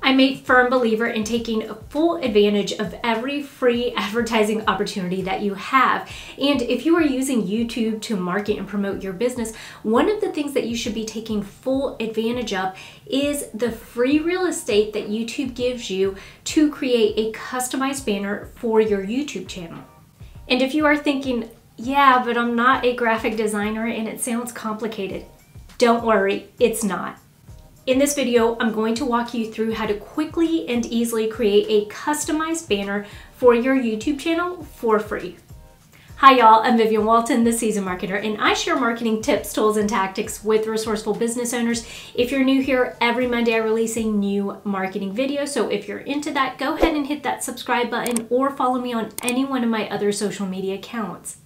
I'm a firm believer in taking full advantage of every free advertising opportunity that you have. And if you are using YouTube to market and promote your business, one of the things that you should be taking full advantage of is the free real estate that YouTube gives you to create a customized banner for your YouTube channel. And if you are thinking, yeah, but I'm not a graphic designer and it sounds complicated, don't worry, it's not. In this video, I'm going to walk you through how to quickly and easily create a customized banner for your YouTube channel for free. Hi y'all, I'm Vivian Walton, the Seasoned Marketer, and I share marketing tips, tools, and tactics with resourceful business owners. If you're new here, every Monday I release a new marketing video, so if you're into that, go ahead and hit that subscribe button or follow me on any one of my other social media accounts.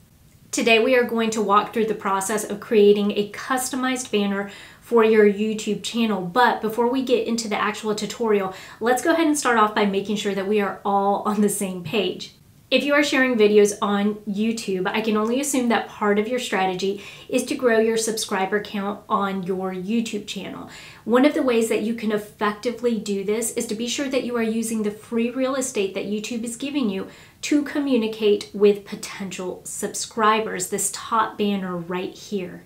Today we are going to walk through the process of creating a customized banner for your YouTube channel. But before we get into the actual tutorial, let's go ahead and start off by making sure that we are all on the same page. If you are sharing videos on YouTube, I can only assume that part of your strategy is to grow your subscriber count on your YouTube channel. One of the ways that you can effectively do this is to be sure that you are using the free real estate that YouTube is giving you to communicate with potential subscribers, this top banner right here.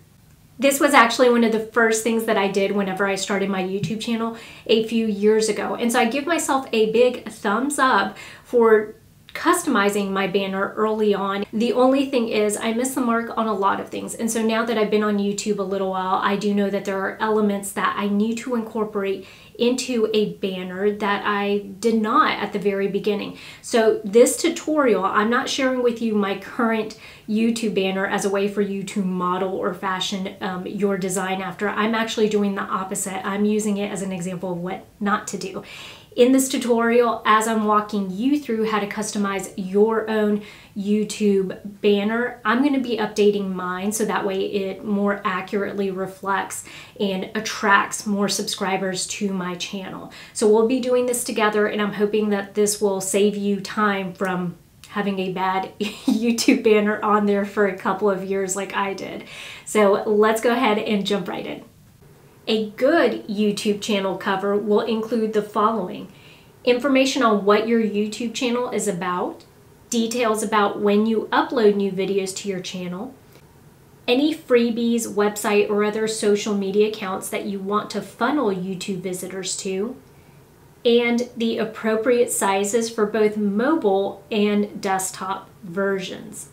This was actually one of the first things that I did whenever I started my YouTube channel a few years ago. And so I give myself a big thumbs up for customizing my banner early on. The only thing is I missed the mark on a lot of things. And so now that I've been on YouTube a little while, I do know that there are elements that I need to incorporate into a banner that I did not at the very beginning. So this tutorial, I'm not sharing with you my current YouTube banner as a way for you to model or fashion your design after. I'm actually doing the opposite. I'm using it as an example of what not to do. In this tutorial, as I'm walking you through how to customize your own YouTube banner, I'm going to be updating mine so that way it more accurately reflects and attracts more subscribers to my channel. So we'll be doing this together, and I'm hoping that this will save you time from having a bad YouTube banner on there for a couple of years like I did. So let's go ahead and jump right in. A good YouTube channel cover will include the following: information on what your YouTube channel is about, details about when you upload new videos to your channel, any freebies, website, or other social media accounts that you want to funnel YouTube visitors to, and the appropriate sizes for both mobile and desktop versions.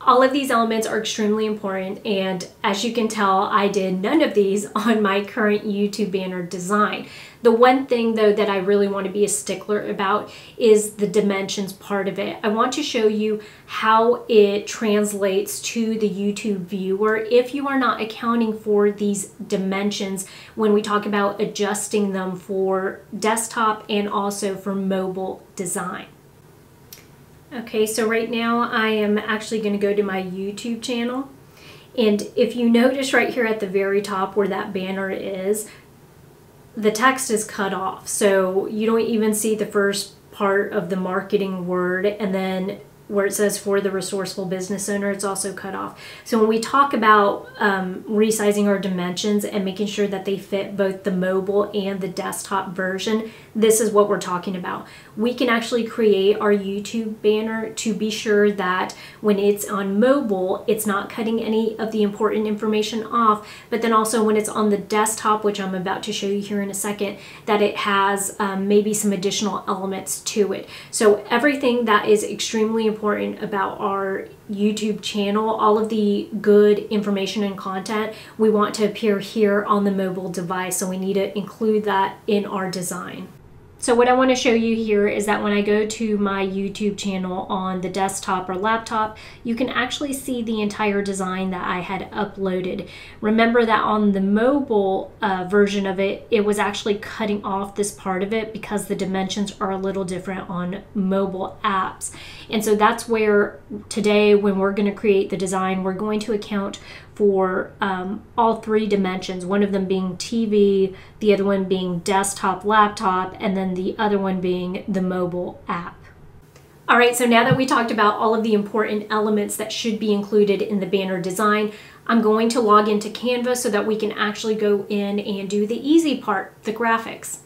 All of these elements are extremely important, and as you can tell, I did none of these on my current YouTube banner design. The one thing though that I really want to be a stickler about is the dimensions part of it. I want to show you how it translates to the YouTube viewer if you are not accounting for these dimensions when we talk about adjusting them for desktop and also for mobile design. Okay, so right now I am actually going to go to my YouTube channel, and if you notice right here at the very top where that banner is, the text is cut off, so you don't even see the first part of the marketing word, and then where it says for the resourceful business owner, it's also cut off. So when we talk about resizing our dimensions and making sure that they fit both the mobile and the desktop version, this is what we're talking about. We can actually create our YouTube banner to be sure that when it's on mobile, it's not cutting any of the important information off, but then also when it's on the desktop, which I'm about to show you here in a second, that it has maybe some additional elements to it. So everything that is extremely important about our YouTube channel, all of the good information and content, we want to appear here on the mobile device, so we need to include that in our design. So what I want to show you here is that when I go to my YouTube channel on the desktop or laptop, you can actually see the entire design that I had uploaded. Remember that on the mobile version of it, it was actually cutting off this part of it because the dimensions are a little different on mobile apps. And so that's where today, when we're going to create the design, we're going to account for all three dimensions, one of them being TV, the other one being desktop, laptop, and then the other one being the mobile app. All right, so now that we talked about all of the important elements that should be included in the banner design, I'm going to log into Canva so that we can actually go in and do the easy part, the graphics.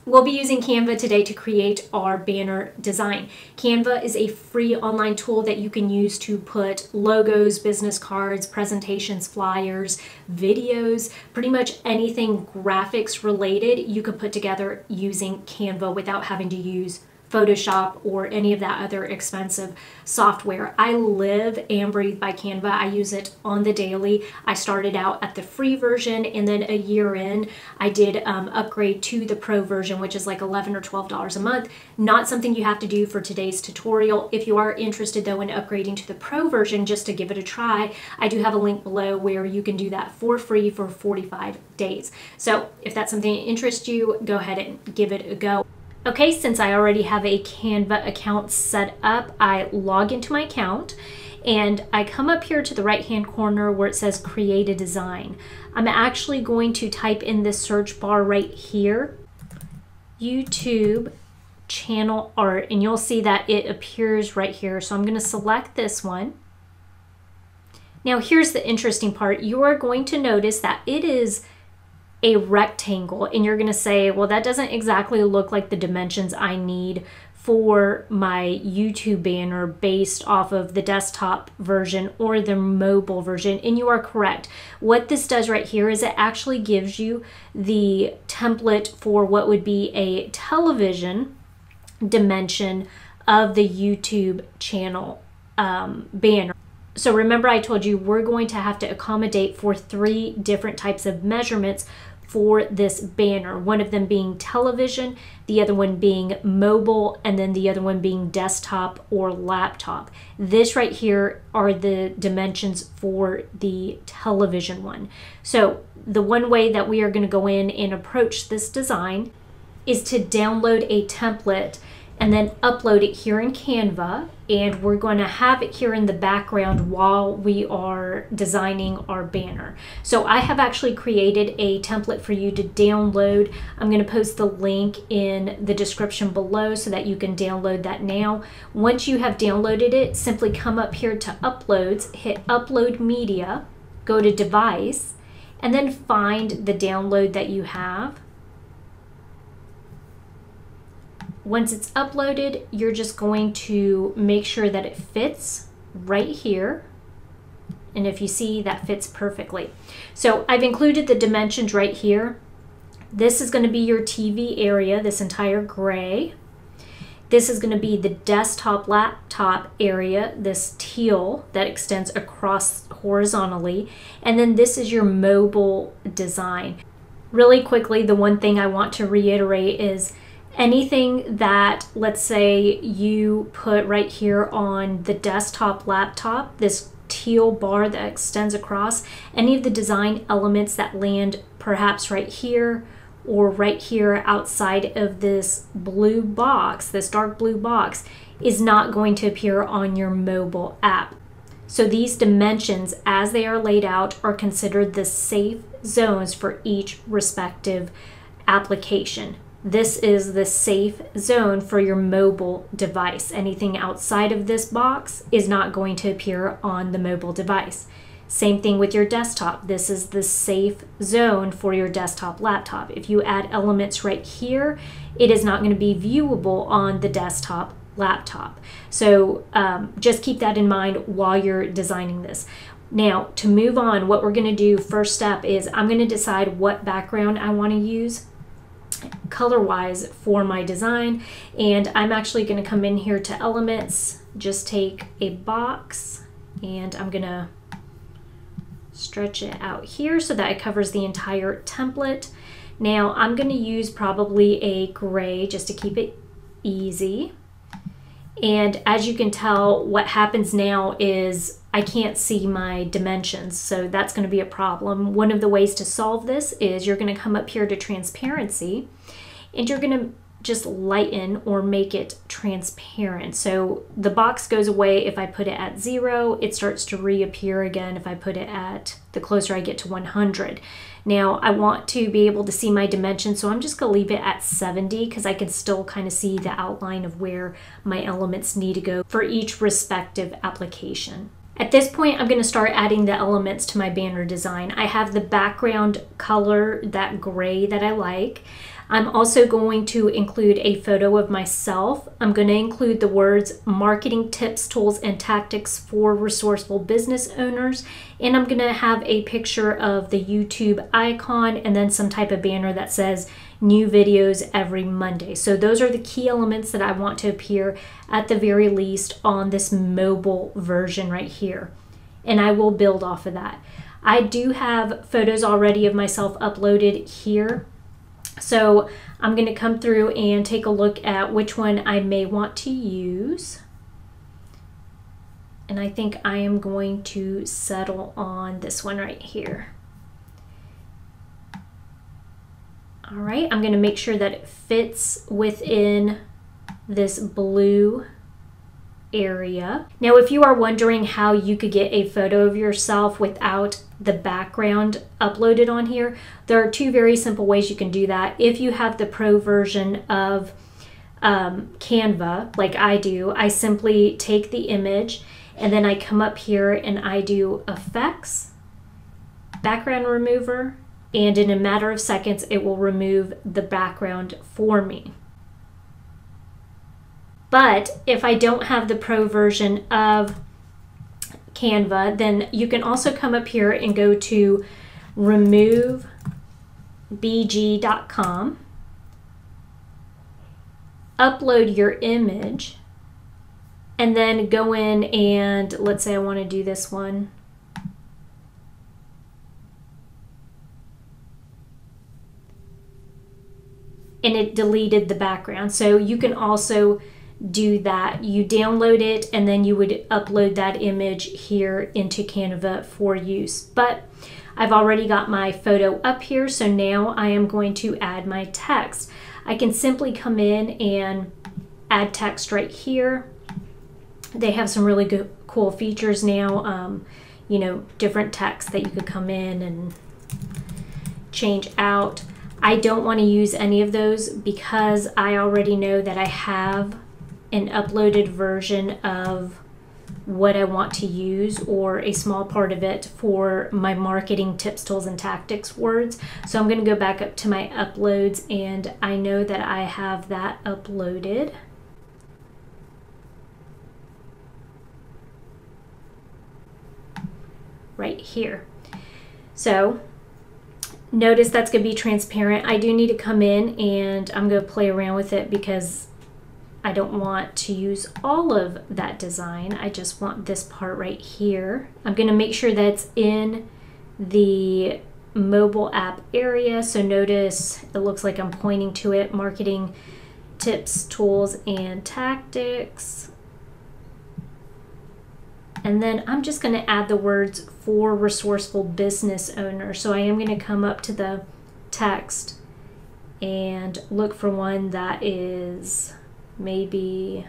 We'll be using Canva today to create our banner design. Canva is a free online tool that you can use to put logos, business cards, presentations, flyers, videos, pretty much anything graphics related you can put together using Canva without having to use Photoshop or any of that other expensive software. I live and breathe by Canva. I use it on the daily. I started out at the free version, and then a year in, I did upgrade to the pro version, which is like $11 or $12 a month. Not something you have to do for today's tutorial. If you are interested though in upgrading to the pro version just to give it a try, I do have a link below where you can do that for free for 45 days. So if that's something that interests you, go ahead and give it a go. Okay, since I already have a Canva account set up, I log into my account and I come up here to the right-hand corner where it says create a design. I'm actually going to type in this search bar right here, YouTube channel art, and you'll see that it appears right here. So I'm going to select this one. Now here's the interesting part. You are going to notice that it is a rectangle, and you're going to say, well, that doesn't exactly look like the dimensions I need for my YouTube banner based off of the desktop version or the mobile version. And you are correct. What this does right here is it actually gives you the template for what would be a television dimension of the YouTube channel banner. So remember, I told you we're going to have to accommodate for 3 different types of measurements for this banner, one of them being television, the other one being mobile, and then the other one being desktop or laptop. This right here are the dimensions for the television one. So the one way that we are going to go in and approach this design is to download a template and then upload it here in Canva, and we're going to have it here in the background while we are designing our banner. So I have actually created a template for you to download. I'm going to post the link in the description below so that you can download that now. Once you have downloaded it, simply come up here to uploads, hit upload media, go to device, and then find the download that you have. Once it's uploaded, you're just going to make sure that it fits right here. And if you see, that fits perfectly. So I've included the dimensions right here. This is going to be your TV area, this entire gray. This is going to be the desktop laptop area, this teal that extends across horizontally. And then this is your mobile design. Really quickly, the one thing I want to reiterate is anything that, let's say you put right here on the desktop laptop, this teal bar that extends across, any of the design elements that land perhaps right here or right here outside of this blue box, this dark blue box, is not going to appear on your mobile app. So these dimensions, as they are laid out, are considered the safe zones for each respective application. This is the safe zone for your mobile device. Anything outside of this box is not going to appear on the mobile device. Same thing with your desktop. This is the safe zone for your desktop laptop. If you add elements right here, it is not going to be viewable on the desktop laptop. So just keep that in mind while you're designing this. Now, to move on, what we're going to do, first step is I'm going to decide what background I want to use color-wise for my design, and I'm actually going to come in here to elements, just take a box, and I'm going to stretch it out here so that it covers the entire template. Now I'm going to use probably a gray just to keep it easy. And as you can tell, what happens now is I can't see my dimensions, so that's going to be a problem. One of the ways to solve this is you're going to come up here to transparency, and you're going to just lighten or make it transparent. So the box goes away if I put it at 0. It starts to reappear again if I put it at, the closer I get to 100. Now I want to be able to see my dimensions, so I'm just going to leave it at 70 because I can still kind of see the outline of where my elements need to go for each respective application. At this point, I'm going to start adding the elements to my banner design. I have the background color, that gray that I like. I'm also going to include a photo of myself. I'm going to include the words marketing tips, tools, and tactics for resourceful business owners. And I'm going to have a picture of the YouTube icon and then some type of banner that says new videos every Monday. So those are the key elements that I want to appear at the very least on this mobile version right here. And I will build off of that. I do have photos already of myself uploaded here. So I'm going to come through and take a look at which one I may want to use. And I think I am going to settle on this one right here. All right, I'm going to make sure that it fits within this blue area. Now, if you are wondering how you could get a photo of yourself without the background uploaded on here, there are two very simple ways you can do that. If you have the pro version of Canva, like I do, I simply take the image and then I come up here and I do effects, background remover, and in a matter of seconds, it will remove the background for me. But if I don't have the pro version of Canva, then you can also come up here and go to removebg.com, upload your image, and then go in and let's say I want to do this one. And it deleted the background. So you can also do that. You download it and then you would upload that image here into Canva for use. But I've already got my photo up here, so now I am going to add my text. I can simply come in and add text right here. They have some really good, cool features now, you know, different text that you could come in and change out. I don't want to use any of those because I already know that I have an uploaded version of what I want to use, or a small part of it for my marketing tips, tools, and tactics words. So I'm going to go back up to my uploads, and I know that I have that uploaded. Right here. So notice that's going to be transparent. I do need to come in and I'm going to play around with it because I don't want to use all of that design. I just want this part right here. I'm going to make sure that's in the mobile app area. So notice it looks like I'm pointing to it. Marketing tips, tools, and tactics. And then I'm just going to add the words for resourceful business owner. So I am going to come up to the text and look for one that is maybe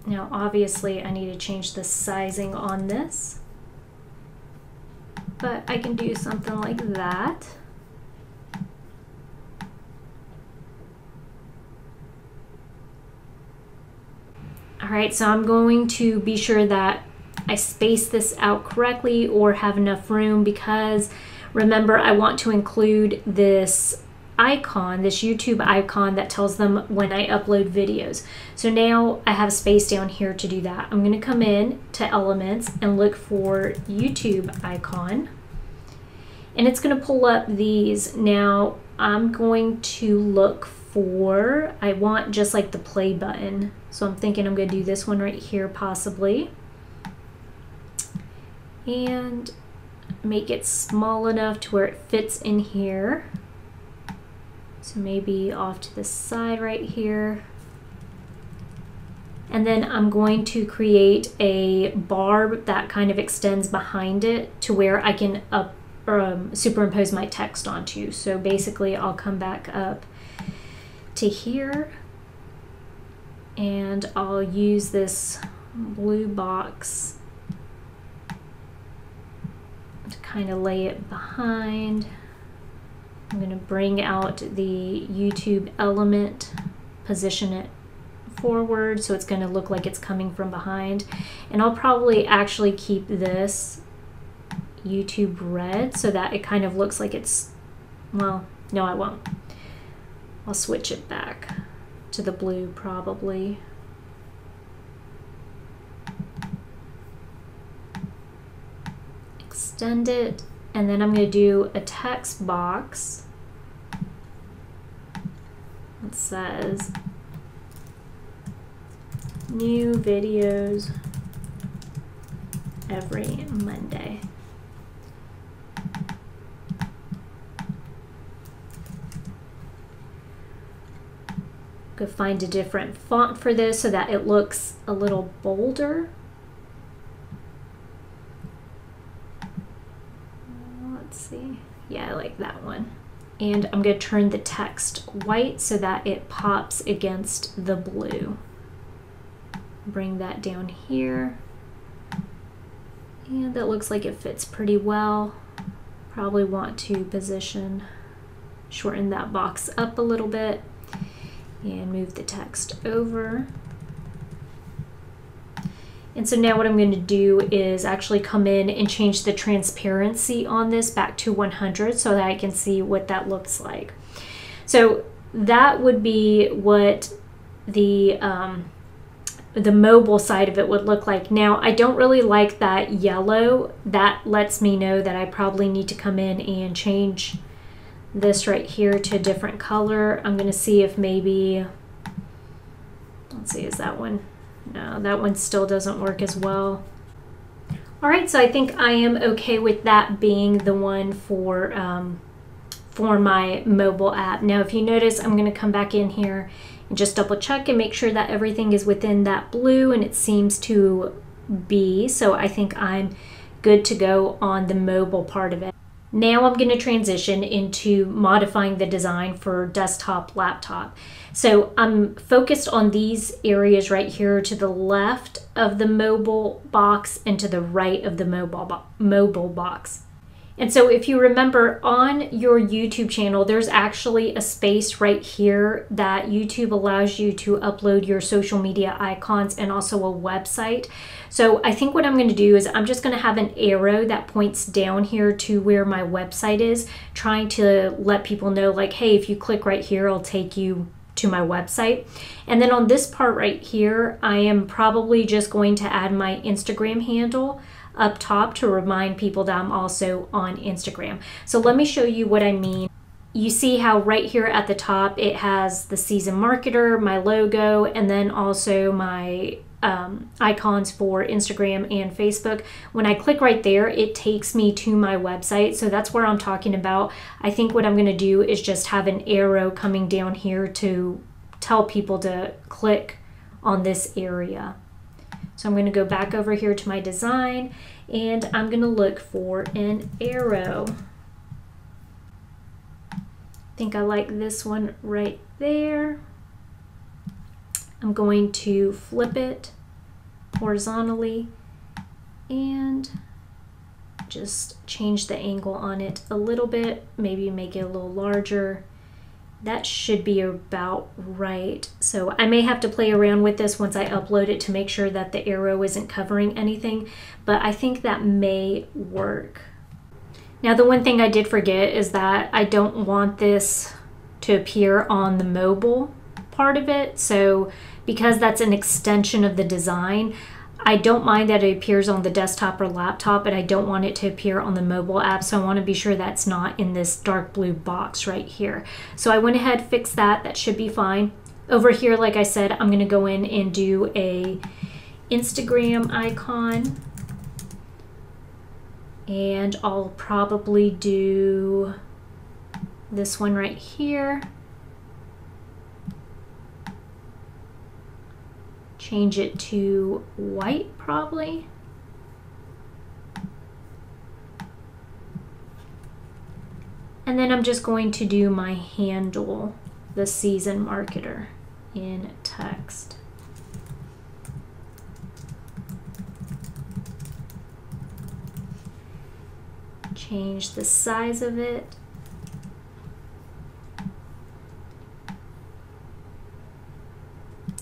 now obviously I need to change the sizing on this, but I can do something like that. All right, so I'm going to be sure that I space this out correctly or have enough room, because remember, I want to include this icon, this YouTube icon that tells them when I upload videos. So now I have space down here to do that. I'm going to come in to Elements and look for YouTube icon, and it's going to pull up these. Now I'm going to look for, I want just like the play button. So I'm thinking I'm going to do this one right here possibly, and make it small enough to where it fits in here. So maybe off to the side right here. And then I'm going to create a bar that kind of extends behind it to where I can superimpose my text onto. So basically I'll come back up to here and I'll use this blue box to kind of lay it behind. I'm going to bring out the YouTube element, position it forward so it's going to look like it's coming from behind. And I'll probably actually keep this YouTube red so that it kind of looks like it's, well, no, I won't. I'll switch it back to the blue probably. Extend it, and then I'm going to do a text box that says new videos every Monday. Go find a different font for this so that it looks a little bolder. Let's see. Yeah, I like that one. And I'm going to turn the text white so that it pops against the blue. Bring that down here. And that looks like it fits pretty well. Probably want to shorten that box up a little bit and move the text over. And so now what I'm going to do is actually come in and change the transparency on this back to 100 so that I can see what that looks like. So that would be what the mobile side of it would look like. Now, I don't really like that yellow. That lets me know that I probably need to come in and change this right here to a different color. I'm going to see if maybe, let's see, is that one? No, that one still doesn't work as well. All right, so I think I am okay with that being the one for my mobile app. Now, if you notice, I'm going to come back in here and just double check and make sure that everything is within that blue, and it seems to be. So I think I'm good to go on the mobile part of it. Now I'm going to transition into modifying the design for desktop, laptop. So I'm focused on these areas right here to the left of the mobile box and to the right of the mobile box. And so if you remember, on your YouTube channel, there's actually a space right here that YouTube allows you to upload your social media icons and also a website. So I think what I'm going to do is I'm just going to have an arrow that points down here to where my website is, trying to let people know, like, hey, if you click right here, it'll take you to my website. And then on this part right here, I am probably just going to add my Instagram handle up top to remind people that I'm also on Instagram. So let me show you what I mean. You see how right here at the top it has the season marketer, my logo, and then also my icons for Instagram and Facebook. When I click right there, it takes me to my website. So that's where I'm talking about. I think what I'm going to do is just have an arrow coming down here to tell people to click on this area. So I'm going to go back over here to my design, and I'm going to look for an arrow. I think I like this one right there. I'm going to flip it horizontally and just change the angle on it a little bit, maybe make it a little larger. That should be about right. So I may have to play around with this once I upload it to make sure that the arrow isn't covering anything, but I think that may work. Now, the one thing I did forget is that I don't want this to appear on the mobile part of it. So because that's an extension of the design, I don't mind that it appears on the desktop or laptop, but I don't want it to appear on the mobile app. So I want to be sure that's not in this dark blue box right here. So I went ahead, fixed that. That should be fine. Over here, like I said, I'm going to go in and do a Instagram icon. And I'll probably do this one right here. Change it to white probably. And then I'm just going to do my handle, the season marketer, in text. Change the size of it.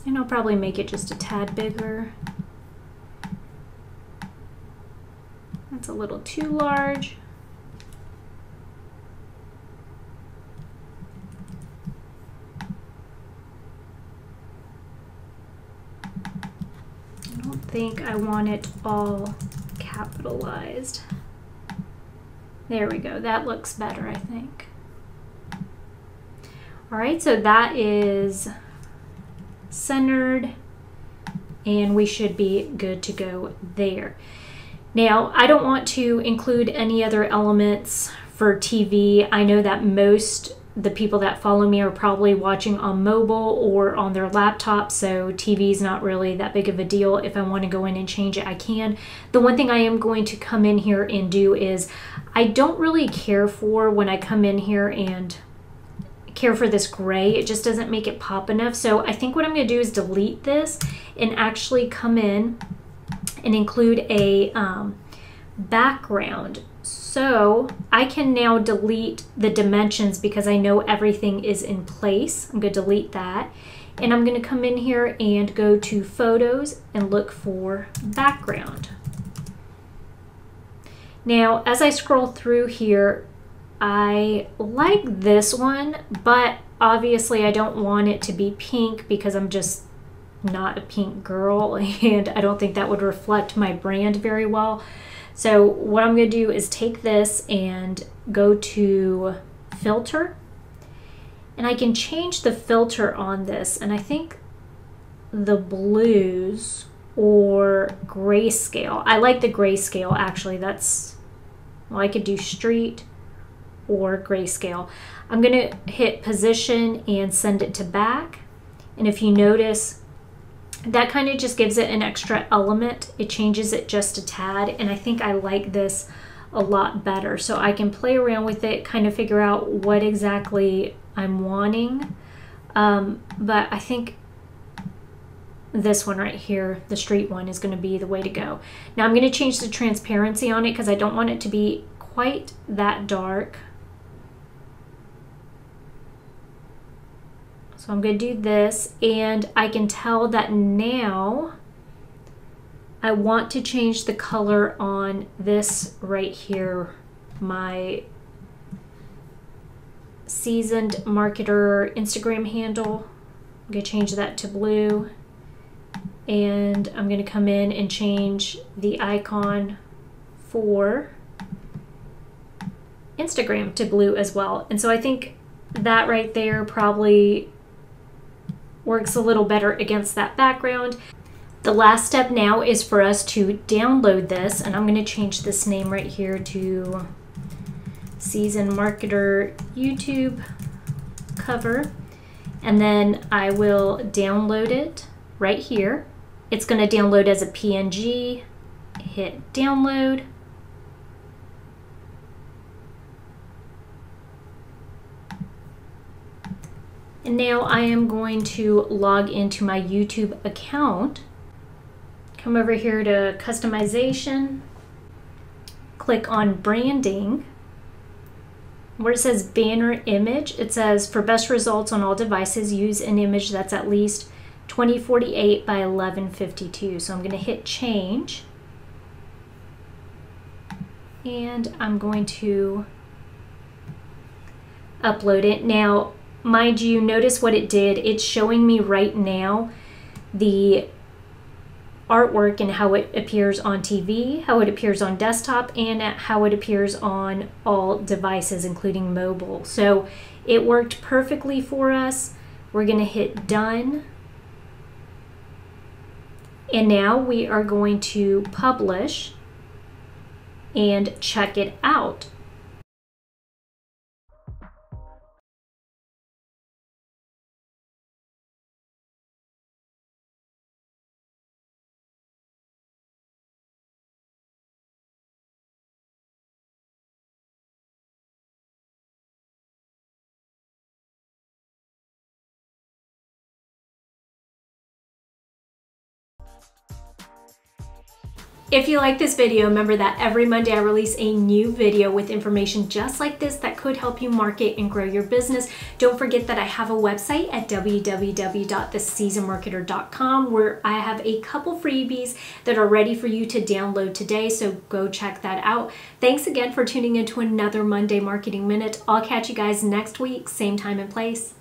And I'll probably make it just a tad bigger. That's a little too large. I don't think I want it all capitalized. There we go. That looks better, I think. All right, so that is centered, and we should be good to go there. Now, I don't want to include any other elements for TV. I know that the people that follow me are probably watching on mobile or on their laptop, so TV is not really that big of a deal. If I want to go in and change it, I can. The one thing I am going to come in here and do is, I don't really care for when I come in here and care for this gray. It just doesn't make it pop enough. So I think what I'm going to do is delete this and actually come in and include a background. So I can now delete the dimensions because I know everything is in place. I'm going to delete that. And I'm going to come in here and go to Photos and look for Background. Now, as I scroll through here, I like this one, but obviously I don't want it to be pink because I'm just not a pink girl, and I don't think that would reflect my brand very well. So what I'm going to do is take this and go to Filter, and I can change the filter on this, and I think the blues or grayscale. I like the grayscale, actually. Well, I could do street or grayscale. I'm going to hit position and send it to back, and if you notice, that kind of just gives it an extra element. It changes it just a tad, and I think I like this a lot better. So I can play around with it, kind of figure out what exactly I'm wanting. But I think this one right here, the street one, is going to be the way to go. Now I'm going to change the transparency on it because I don't want it to be quite that dark. So I'm going to do this, and I can tell that now I want to change the color on this right here, my Seasoned Marketer Instagram handle. I'm going to change that to blue, and I'm going to come in and change the icon for Instagram to blue as well. And so I think that right there probably works a little better against that background. The last step now is for us to download this, and I'm going to change this name right here to Seasoned Marketer YouTube cover, and then I will download it right here. It's going to download as a PNG. Hit download. And now I am going to log into my YouTube account. Come over here to customization, click on branding. Where it says banner image, it says for best results on all devices, use an image that's at least 2048 by 1152. So I'm going to hit change, and I'm going to upload it. Now, mind you, notice what it did. It's showing me right now the artwork and how it appears on TV, how it appears on desktop, and how it appears on all devices, including mobile. So it worked perfectly for us. We're going to hit done. And now we are going to publish and check it out. If you like this video, remember that every Monday I release a new video with information just like this that could help you market and grow your business. Don't forget that I have a website at www.theseasonedmarketer.com where I have a couple freebies that are ready for you to download today, so go check that out. Thanks again for tuning in to another Monday Marketing Minute. I'll catch you guys next week, same time and place.